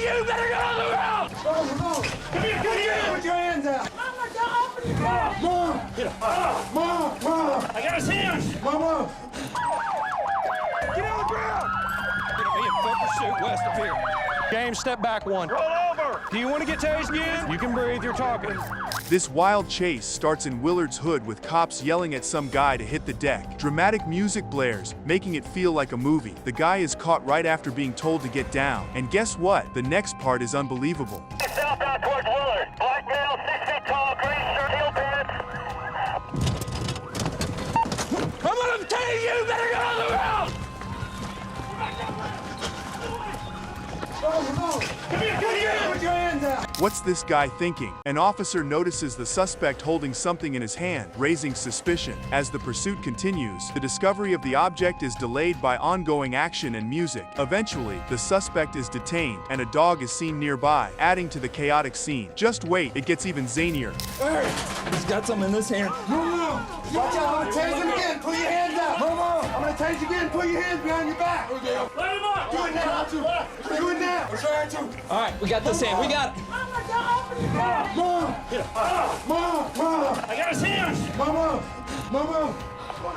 you better get on the ground! Mom! Come here! Put your hands out! Mama, don't open your mouth! Mom! Get up! Mom! I got his hands! Mama! Get on the ground! Gonna be in foot pursuit west of here. James, step back one. Roll over! Do you want to get tased again? You can breathe, you're talking. This wild chase starts in Willard's hood with cops yelling at some guy to hit the deck. Dramatic music blares, making it feel like a movie. The guy is caught right after being told to get down. And guess what? The next part is unbelievable. Southbound towards Willard. Black male, 6 feet tall, green shirt, heel pants. I'm gonna tell you, you better get on the ground! Come here! Put your hands out! What's this guy thinking? An officer notices the suspect holding something in his hand, raising suspicion. As the pursuit continues, the discovery of the object is delayed by ongoing action and music. Eventually, the suspect is detained, and a dog is seen nearby, adding to the chaotic scene. Just wait, it gets even zanier. Hey! He's got something in his hand. Mama! Watch out! I'm gonna tase him again! Put your hands out! Mama! I'm gonna tase you again! Put your hands behind your back! Let him up! Do it now! Do it now! I'm trying to! All right, we got this hand. We got it. Mama, don't open your mouth! Mom! Mom! I got his hands! Mama! Mama!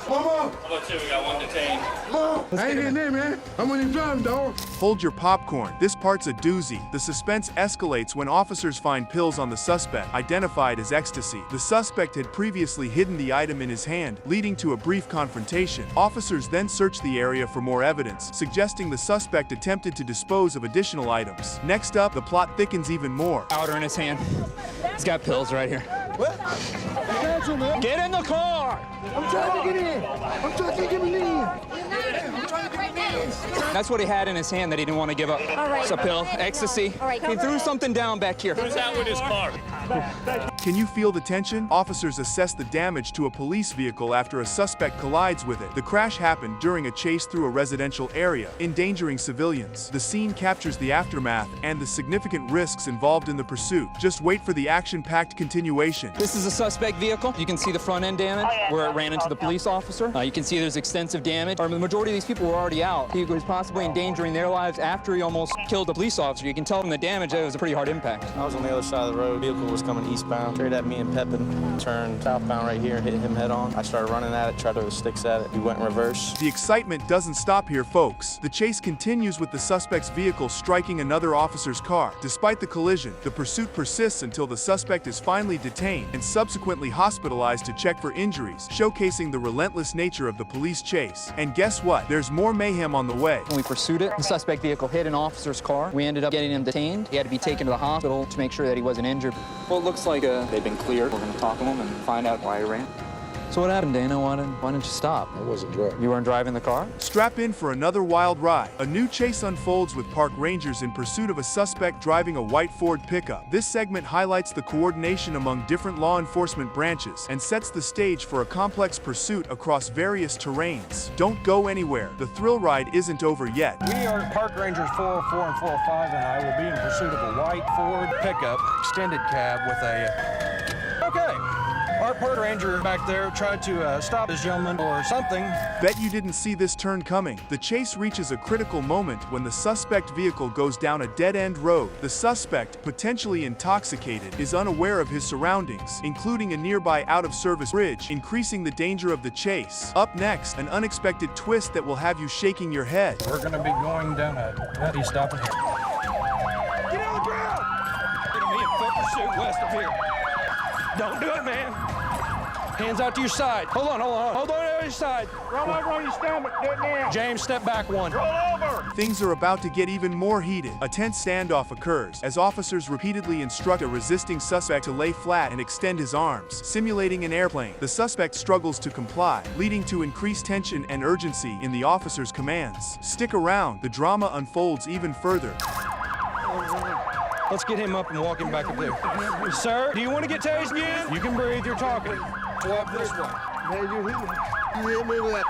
Mama! How about two? We got one detained. Mom! I ain't getting in, man. I'm on your driving, dog. Hold your popcorn. This part's a doozy. The suspense escalates when officers find pills on the suspect, identified as ecstasy. The suspect had previously hidden the item in his hand, leading to a brief confrontation. Officers then search the area for more evidence, suggesting the suspect attempted to dispose of additional items. Next up, the plot thickens even more. Powder in his hand. He's got pills right here. What? I got you, man. Get in the car! I'm trying to get in. I'm trying to get in. That's what he had in his hand that he didn't want to give up. All right. It's a pill, ecstasy. All right, He threw something down back here. Who's out with his car? Can you feel the tension? Officers assess the damage to a police vehicle after a suspect collides with it. The crash happened during a chase through a residential area, endangering civilians. The scene captures the aftermath and the significant risks involved in the pursuit. Just wait for the action-packed continuation. This is a suspect vehicle. You can see the front end damage where it ran into the police officer. You can see there's extensive damage. The majority of these people were already out. He was possibly endangering their lives after he almost killed the police officer. You can tell from the damage that it was a pretty hard impact. I was on the other side of the road. Vehicle was coming eastbound. Straight at me and Pepin. Turned southbound right here, hit him head on. I started running at it, tried to throw the sticks at it. We went in reverse. The excitement doesn't stop here, folks. The chase continues with the suspect's vehicle striking another officer's car. Despite the collision, the pursuit persists until the suspect is finally detained and subsequently hospitalized to check for injuries, showcasing the relentless nature of the police chase. And guess what? There's more mayhem on the way. When we pursued it, the suspect vehicle hit an officer's car. We ended up getting him detained. He had to be taken to the hospital to make sure that he wasn't injured. Well, it looks like they've been cleared. We're going to talk to him and find out why he ran. So what happened, Dana? Why didn't you stop? I wasn't driving. You weren't driving the car? Strap in for another wild ride. A new chase unfolds with park rangers in pursuit of a suspect driving a white Ford pickup. This segment highlights the coordination among different law enforcement branches and sets the stage for a complex pursuit across various terrains. Don't go anywhere. The thrill ride isn't over yet. We are Park Rangers 404 and 405, and I will be in pursuit of a white Ford pickup, extended cab with a... Okay. Our park ranger back there tried to stop this gentleman or something. Bet you didn't see this turn coming. The chase reaches a critical moment when the suspect vehicle goes down a dead-end road. The suspect, potentially intoxicated, is unaware of his surroundings, including a nearby out-of-service bridge, increasing the danger of the chase. Up next, an unexpected twist that will have you shaking your head. We're going to be going down a... He's stopping here. Get on the ground! Gonna be in foot pursuit west of here. Don't do it, man! Hands out to your side. Hold on to your side. Roll over on your stomach, do it now! James, step back one. Roll over! Things are about to get even more heated. A tense standoff occurs as officers repeatedly instruct a resisting suspect to lay flat and extend his arms, simulating an airplane. The suspect struggles to comply, leading to increased tension and urgency in the officer's commands. Stick around, the drama unfolds even further. Let's get him up and walk him back up there. Sir, do you want to get tased again? You can breathe, you're talking. Walk this way. Hey, you hit me with that.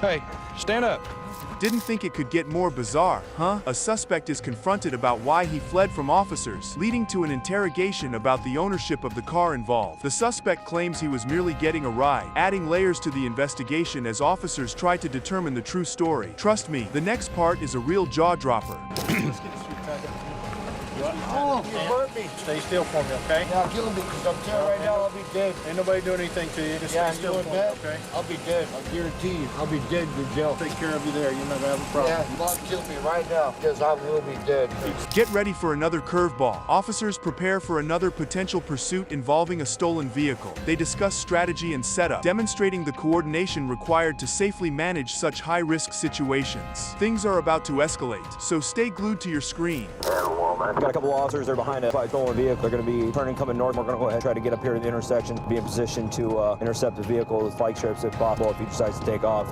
Hey, stand up. Didn't think it could get more bizarre, huh? A suspect is confronted about why he fled from officers, leading to an interrogation about the ownership of the car involved. The suspect claims he was merely getting a ride, adding layers to the investigation as officers try to determine the true story. Trust me, the next part is a real jaw-dropper. Oh, you hurt me. Stay still for me, okay? Now kill me, because I'm telling right now I'll be dead. Ain't nobody doing anything to you. Just stay still for me, okay? I'll be dead. I guarantee you. I'll be dead in jail. Take care of you there. You're not gonna have a problem. Yeah, Lord, kill me right now, because I will be dead. Get ready for another curveball. Officers prepare for another potential pursuit involving a stolen vehicle. They discuss strategy and setup, demonstrating the coordination required to safely manage such high-risk situations. Things are about to escalate, so stay glued to your screen. Got a couple of officers, they're behind a stolen vehicle. They're going to be turning, coming north. We're going to go ahead and try to get up here to the intersection, be in position to intercept the vehicle with flag strips if possible if he decides to take off.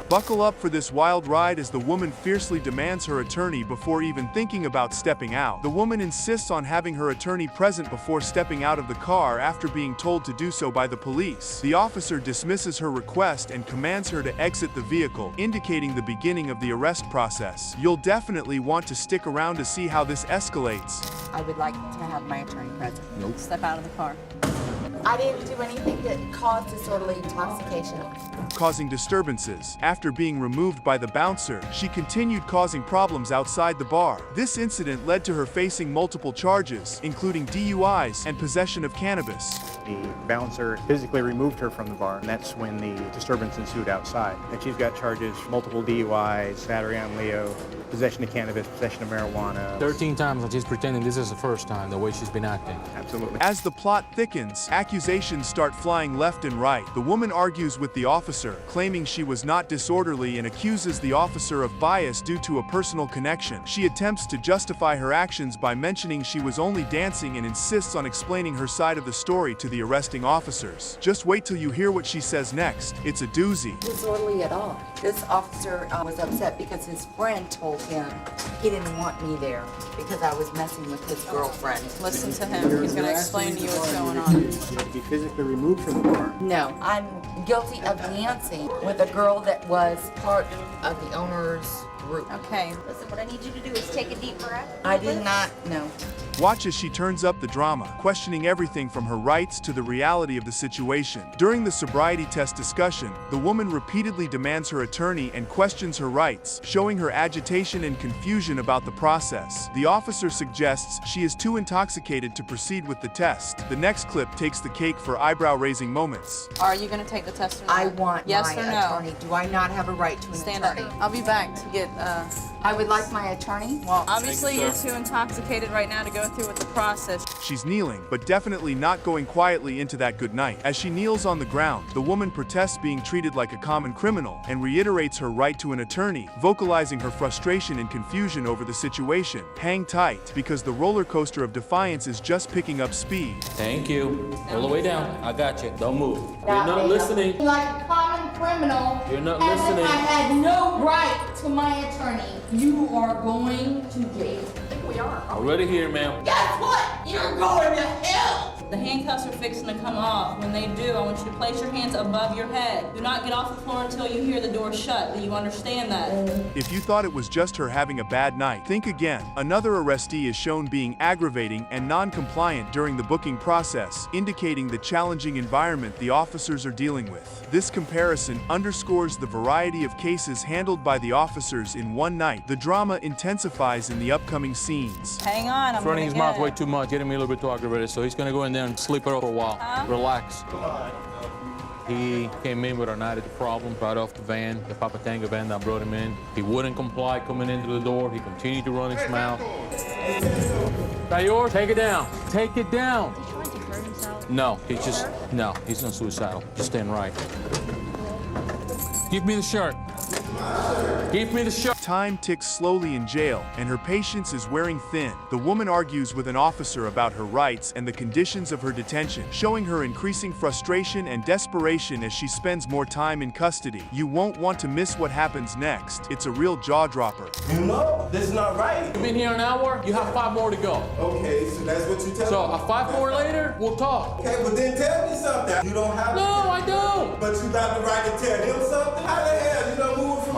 Buckle up for this wild ride as the woman fiercely demands her attorney before even thinking about stepping out. The woman insists on having her attorney present before stepping out of the car after being told to do so by the police. The officer dismisses her request and commands her to exit the vehicle, indicating the beginning of the arrest process. You'll definitely want to stick around to see how this escalates. I would like to have my attorney present. Nope. Step out of the car. I didn't do anything that caused disorderly intoxication. Causing disturbances. After being removed by the bouncer, she continued causing problems outside the bar. This incident led to her facing multiple charges, including DUIs and possession of cannabis. The bouncer physically removed her from the bar, and that's when the disturbance ensued outside. And she's got charges, multiple DUIs, battery on Leo, possession of cannabis, possession of marijuana. 13 times, and she's pretending this is the first time, the way she's been acting. Absolutely. As the plot thickens, accusations start flying left and right. The woman argues with the officer, claiming she was not disorderly and accuses the officer of bias due to a personal connection. She attempts to justify her actions by mentioning she was only dancing and insists on explaining her side of the story to the arresting officers. Just wait till you hear what she says next. It's a doozy. Disorderly at all. This officer was upset because his friend told him he didn't want me there because I was messing with his girlfriend. Listen to him. He's going to explain to you what's going on. She had to be physically removed from the bar. No, I'm guilty of dancing with a girl that was part of the owner's group. Okay. Listen, what I need you to do is take a deep breath. I did not know. Watch as she turns up the drama, questioning everything from her rights to the reality of the situation. During the sobriety test discussion, the woman repeatedly demands her attorney and questions her rights, showing her agitation and confusion about the process. The officer suggests she is too intoxicated to proceed with the test. The next clip takes the cake for eyebrow-raising moments. Are you going to take the test or not? I want yes my or no? attorney. Do I not have a right to an Stand attorney? up. I'll be back to get, I would like my attorney. well, obviously you're too intoxicated right now to go through with the process. She's kneeling, but definitely not going quietly into that good night. As she kneels on the ground, the woman protests being treated like a common criminal and reiterates her right to an attorney, vocalizing her frustration and confusion over the situation. Hang tight, because the roller coaster of defiance is just picking up speed. Thank you. All the way down. I got you. Don't move. You're Now, not ma'am. listening. Like a common criminal. You're not as listening. If I had no right to my attorney. You are going to jail. I think we are. Already here, ma'am. Guess what? You're going to hell. The handcuffs are fixing to come off. When they do, I want you to place your hands above your head. Do not get off the floor until you hear the door shut. Do you understand that? If you thought it was just her having a bad night, think again. Another arrestee is shown being aggravating and non-compliant during the booking process, indicating the challenging environment the officers are dealing with. This comparison underscores the variety of cases handled by the officers in one night. The drama intensifies in the upcoming scenes. Hang on, I'm Running gonna his mouth get way it. too much, getting me a little bit too aggravated, so he's gonna go in there and sleep it off for a while. Relax. He came in with an attitude problem right off the van, the Papa Tango van that brought him in. He wouldn't comply coming into the door. He continued to run his mouth. That yours? Take it down. Take it down. Is he trying to hurt himself? No, he's not suicidal. Just stand right. Give me the shirt. Give me the shirt. Time ticks slowly in jail, and her patience is wearing thin. The woman argues with an officer about her rights and the conditions of her detention, showing her increasing frustration and desperation as she spends more time in custody. You won't want to miss what happens next. It's a real jaw-dropper. You know, this is not right. You've been here an hour. You have 5 more to go. Okay, so that's what you tell me. So 5 more later, we'll talk. Okay, but then tell me something. You don't have No, I don't. But you got the right to tell him something? How the hell you don't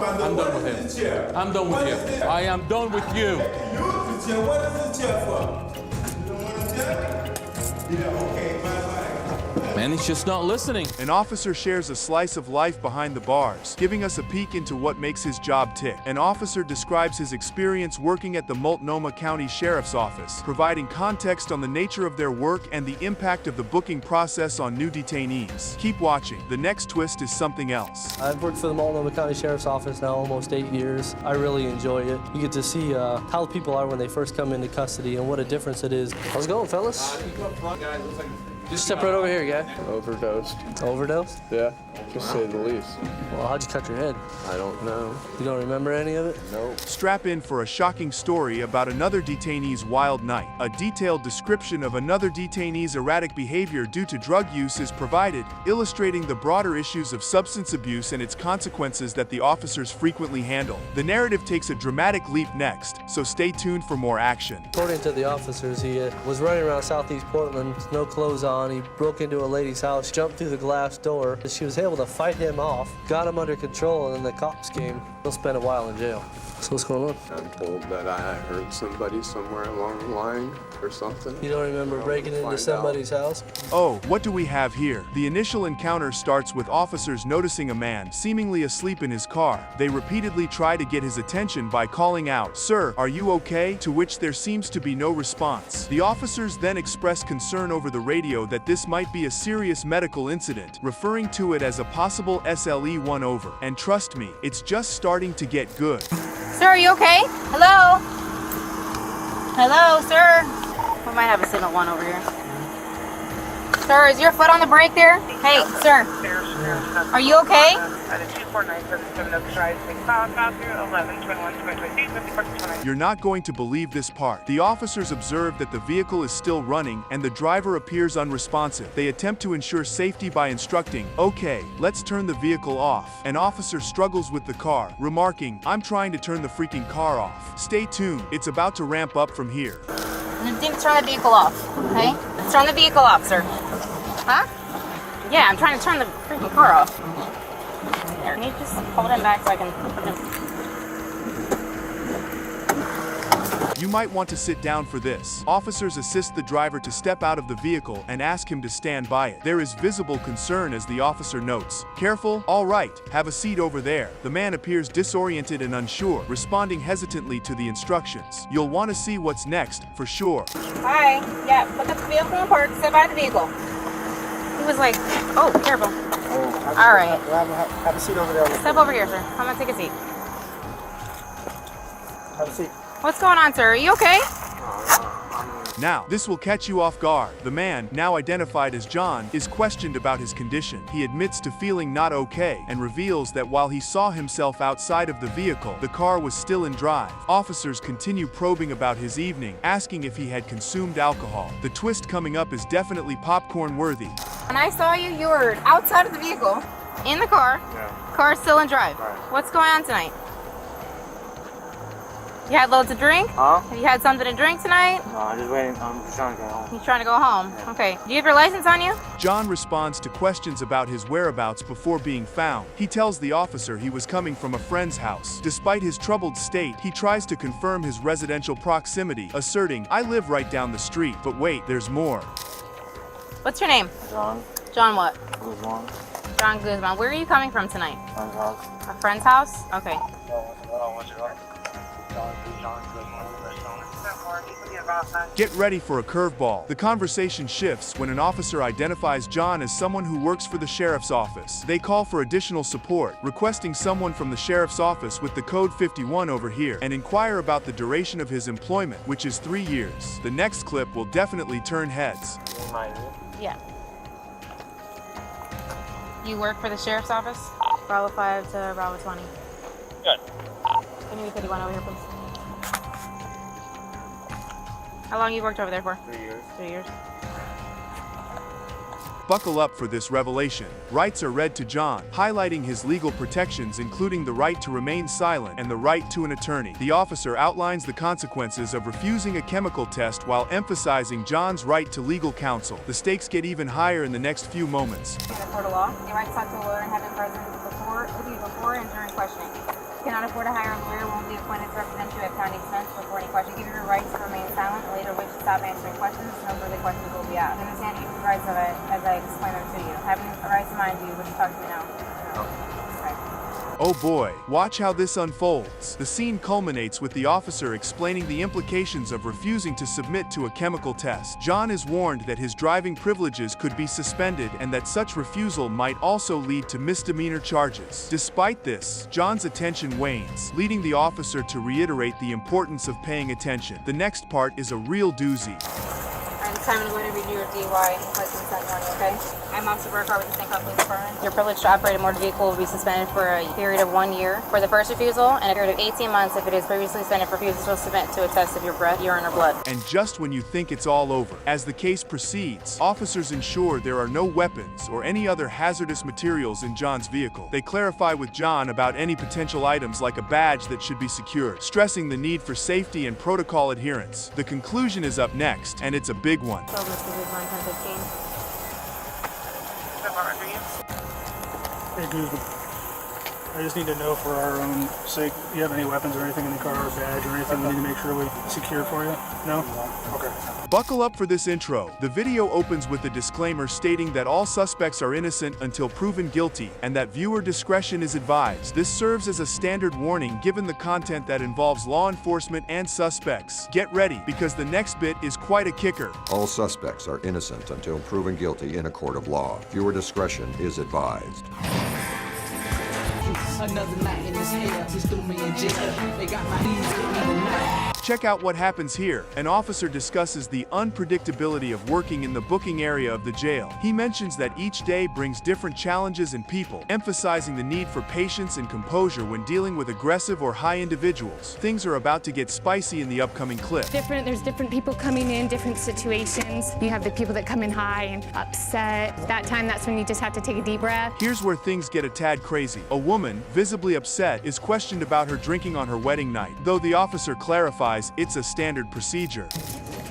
about I'm what done with is this him. chair? I'm done What with is you. this? I am done with you. Use the chair. What is this chair for? You don't want to tell me? Yeah, okay, bye-bye. Man, he's just not listening. An officer shares a slice of life behind the bars, giving us a peek into what makes his job tick. An officer describes his experience working at the Multnomah County Sheriff's Office, providing context on the nature of their work and the impact of the booking process on new detainees. Keep watching. The next twist is something else. I've worked for the Multnomah County Sheriff's Office now almost 8 years. I really enjoy it. You get to see how people are when they first come into custody and what a difference it is. How's it going, fellas? Just step right over here, guy. Overdosed. Overdosed? Yeah, to say the least. Well, how'd you cut your head? I don't know. You don't remember any of it? Nope. Strap in for a shocking story about another detainee's wild night. A detailed description of another detainee's erratic behavior due to drug use is provided, illustrating the broader issues of substance abuse and its consequences that the officers frequently handle. The narrative takes a dramatic leap next, so stay tuned for more action. According to the officers, he was running around Southeast Portland, no clothes on. He broke into a lady's house, jumped through the glass door. She was able to fight him off, got him under control, and then the cops came. He'll spend a while in jail. So what's going on? I'm told that I hurt somebody somewhere along the line or something. You don't remember breaking into somebody's house? Oh, what do we have here? The initial encounter starts with officers noticing a man seemingly asleep in his car. They repeatedly try to get his attention by calling out, "Sir, are you okay?" To which there seems to be no response. The officers then express concern over the radio that this might be a serious medical incident, referring to it as a possible SLE 1 over. And trust me, it's just starting to get good. Sir, are you okay? Hello? Hello, sir? We might have a signal 1 over here. Sir, is your foot on the brake there? Hey, sir. Are you okay? You're not going to believe this part. The officers observe that the vehicle is still running and the driver appears unresponsive. They attempt to ensure safety by instructing, "Okay, let's turn the vehicle off." An officer struggles with the car, remarking, "I'm trying to turn the freaking car off." Stay tuned, it's about to ramp up from here. You need to turn the vehicle off, okay? Let's turn the vehicle off, sir. Huh? Yeah, I'm trying to turn the freaking car off. There, can you just hold him back so I can put him... You might want to sit down for this. Officers assist the driver to step out of the vehicle and ask him to stand by it. There is visible concern as the officer notes, "Careful, all right, have a seat over there." The man appears disoriented and unsure, responding hesitantly to the instructions. You'll want to see what's next, for sure. Hi. Yeah, look at the vehicle in the park, sit by the vehicle. He was like, oh, careful. All right. Have a seat over there. Step over here, sir. I'm gonna take a seat. Have a seat. What's going on, sir? Are you okay? Now, this will catch you off guard. The man, now identified as John, is questioned about his condition. He admits to feeling not okay and reveals that while he saw himself outside of the vehicle, the car was still in drive. Officers continue probing about his evening, asking if he had consumed alcohol. The twist coming up is definitely popcorn worthy. When I saw you, you were outside of the vehicle, in the car. Yeah. Car's still in drive. Right. What's going on tonight? You had loads to drink? Huh? Have you had something to drink tonight? No, I'm just waiting. I'm just trying to go home. You're trying to go home? Yeah. Okay. Do you have your license on you? John responds to questions about his whereabouts before being found. He tells the officer he was coming from a friend's house. Despite his troubled state, he tries to confirm his residential proximity, asserting, "I live right down the street." But wait, there's more. What's your name? John. John what? Guzman. John Guzman. Where are you coming from tonight? Friend's house. A friend's house? Okay. What's your name? John Guzman. Get ready for a curveball. The conversation shifts when an officer identifies John as someone who works for the sheriff's office. They call for additional support, requesting someone from the sheriff's office with the code 51 over here, and inquire about the duration of his employment, which is 3 years. The next clip will definitely turn heads. Yeah. You work for the sheriff's office? Bravo 5 to Bravo 20. Good. Can you 51 over here, please? How long you worked over there for? 3 years. 3 years. Buckle up for this revelation. Rights are read to John, highlighting his legal protections including the right to remain silent and the right to an attorney. The officer outlines the consequences of refusing a chemical test while emphasizing John's right to legal counsel. The stakes get even higher in the next few moments. In a court of law, your right to talk to a lawyer and have him present with you before and during questioning. Cannot afford to hire a lawyer, won't be appointed to represent you at county expense before any question. Give you your rights to remain silent. Later wish to stop answering questions. No further questions will be asked. Understand your rights as I explain them to you. Having a right to mind, do you wish to talk to me now? No. Okay. Oh boy, watch how this unfolds. The scene culminates with the officer explaining the implications of refusing to submit to a chemical test. John is warned that his driving privileges could be suspended and that such refusal might also lead to misdemeanor charges. Despite this, John's attention wanes, leading the officer to reiterate the importance of paying attention. The next part is a real doozy. It's time to go to review your DUI license that morning, okay? I'm Officer Burkhardt with the St. Cloud Police Department. Your privilege to operate a motor vehicle will be suspended for a period of 1 year for the first refusal and a period of 18 months if it is previously suspended for refusal to submit to a test of your breath, urine, or blood. And just when you think it's all over, as the case proceeds, officers ensure there are no weapons or any other hazardous materials in John's vehicle. They clarify with John about any potential items like a badge that should be secured, stressing the need for safety and protocol adherence. The conclusion is up next, and it's a big one. So, Mr. Guzman, 1015. Hey, Guzman. I just need to know for our own sake, do you have any weapons or anything in the car, or a badge or anything we need to make sure we secure for you? No? Okay. Buckle up for this intro. The video opens with a disclaimer stating that all suspects are innocent until proven guilty and that viewer discretion is advised. This serves as a standard warning given the content that involves law enforcement and suspects. Get ready, because the next bit is quite a kicker. All suspects are innocent until proven guilty in a court of law. Viewer discretion is advised. Another night in this hell, just threw me in jail. They got my knees hit me tonight. Check out what happens here. An officer discusses the unpredictability of working in the booking area of the jail. He mentions that each day brings different challenges and people, emphasizing the need for patience and composure when dealing with aggressive or high individuals. Things are about to get spicy in the upcoming clip. There's different people coming in, different situations. You have the people that come in high and upset. That's when you just have to take a deep breath. Here's where things get a tad crazy. A woman, visibly upset, is questioned about her drinking on her wedding night, though the officer clarifies it's a standard procedure.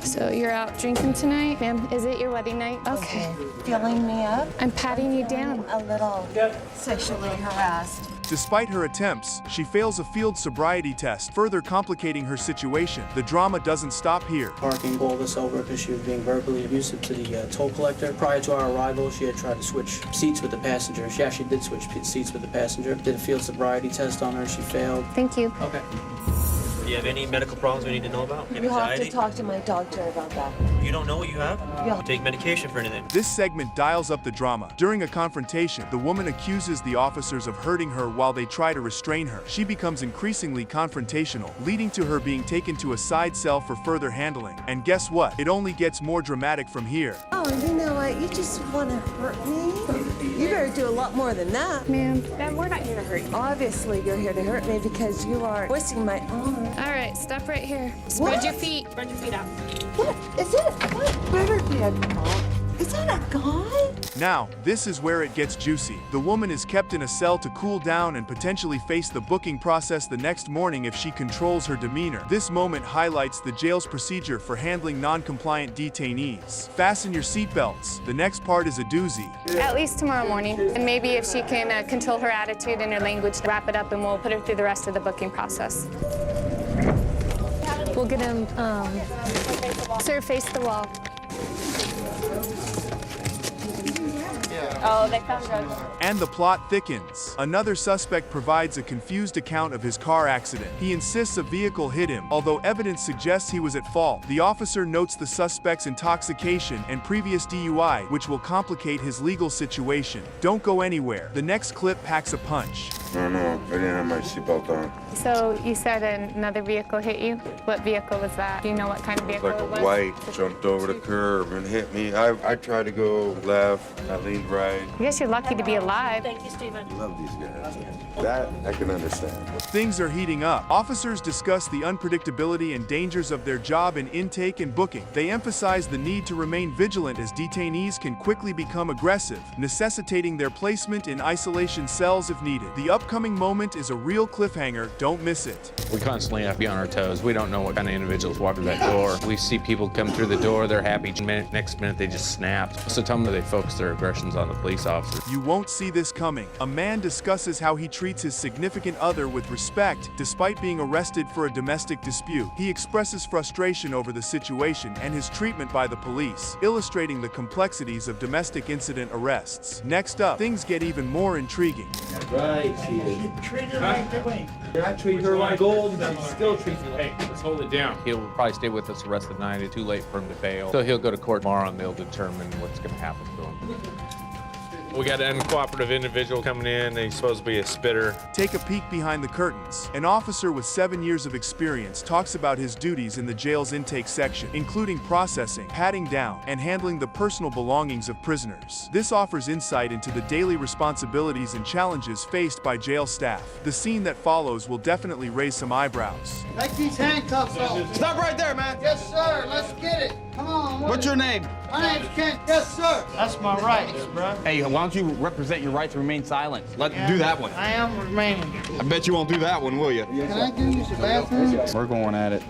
So you're out drinking tonight? Ma'am, is it your wedding night? Okay. Filling me up? I'm patting you down. A little sexually harassed. Despite her attempts, she fails a field sobriety test, further complicating her situation. The drama doesn't stop here. Parking pulled us over because she was being verbally abusive to the toll collector. Prior to our arrival, she had tried to switch seats with the passenger. She actually did switch seats with the passenger. Did a field sobriety test on her. She failed. Thank you. Okay. Do you have any medical problems we need to know about? You have to talk to my doctor about that. You don't know what you have? Yeah. Take medication for anything. This segment dials up the drama. During a confrontation, the woman accuses the officers of hurting her while they try to restrain her. She becomes increasingly confrontational, leading to her being taken to a side cell for further handling. And guess what? It only gets more dramatic from here. Oh, you know what? You just want to hurt me? You better do a lot more than that. Ma'am, we're not here to hurt you. Obviously, you're here to hurt me because you are twisting my arm. All right, stop right here. Spread your feet. Spread your feet out. What? Is it? What better be a guy? Is that a guy? Now, this is where it gets juicy. The woman is kept in a cell to cool down and potentially face the booking process the next morning if she controls her demeanor. This moment highlights the jail's procedure for handling non-compliant detainees. Fasten your seatbelts. The next part is a doozy. At least tomorrow morning. And maybe if she can control her attitude and her language, wrap it up and we'll put her through the rest of the booking process. We'll get him, sir, face the wall. Oh, they found drugs. And the plot thickens. Another suspect provides a confused account of his car accident. He insists a vehicle hit him, although evidence suggests he was at fault. The officer notes the suspect's intoxication and previous DUI, which will complicate his legal situation. Don't go anywhere. The next clip packs a punch. No, I didn't have my seatbelt on. So you said another vehicle hit you? What vehicle was that? Do you know what kind of It was vehicle like it a was? white, jumped over the curb and hit me. I tried to go left, I leaned right. I guess you're lucky to be alive. Thank you, Stephen. Love these guys. That I can understand. Things are heating up. Officers discuss the unpredictability and dangers of their job in intake and booking. They emphasize the need to remain vigilant as detainees can quickly become aggressive, necessitating their placement in isolation cells if needed. The upcoming moment is a real cliffhanger. Don't miss it. We constantly have to be on our toes. We don't know what kind of individuals walk through that door. We see people come through the door, they're happy. Next minute they just snap. So tell them that they focus their aggressions was on the police officer. You won't see this coming. A man discusses how he treats his significant other with respect, despite being arrested for a domestic dispute. He expresses frustration over the situation and his treatment by the police, illustrating the complexities of domestic incident arrests. Next up, things get even more intriguing. Right, she is. Treat her like the way. I treat her like gold, and she still treats me like. Hey, let's hold it down. He'll probably stay with us the rest of the night. It's too late for him to bail. So he'll go to court tomorrow and they'll determine what's going to happen to him. We got an uncooperative individual coming in. He's supposed to be a spitter. Take a peek behind the curtains. An officer with 7 years of experience talks about his duties in the jail's intake section, including processing, patting down, and handling the personal belongings of prisoners. This offers insight into the daily responsibilities and challenges faced by jail staff. The scene that follows will definitely raise some eyebrows. Take these handcuffs off. Stop right there, man. Yes, sir. Let's get it. Come on. What's your name? My name's Kent. Yes, sir. That's my rights, bro. Hey, why don't you represent your right to remain silent? Let's do that one. I am remaining. I bet you won't do that one, will you? Can I go use the bathroom? We're going at it.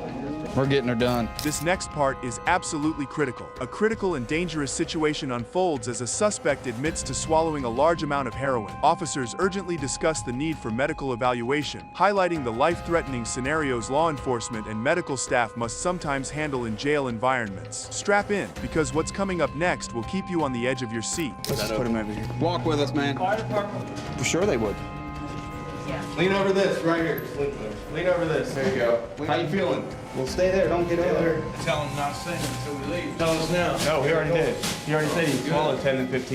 We're getting her done. This next part is absolutely critical. A critical and dangerous situation unfolds as a suspect admits to swallowing a large amount of heroin. Officers urgently discuss the need for medical evaluation, highlighting the life-threatening scenarios law enforcement and medical staff must sometimes handle in jail environments. Strap in, because what's coming up next will keep you on the edge of your seat. Let's just put him over here. Walk with us, man. For sure they would. Lean over this, right here. Lean over this. There you go. How you feeling? We'll stay there. Don't get over. Tell him not to say it until we leave. Tell us now. No, we already did. He already said he swallowed 10 to 15.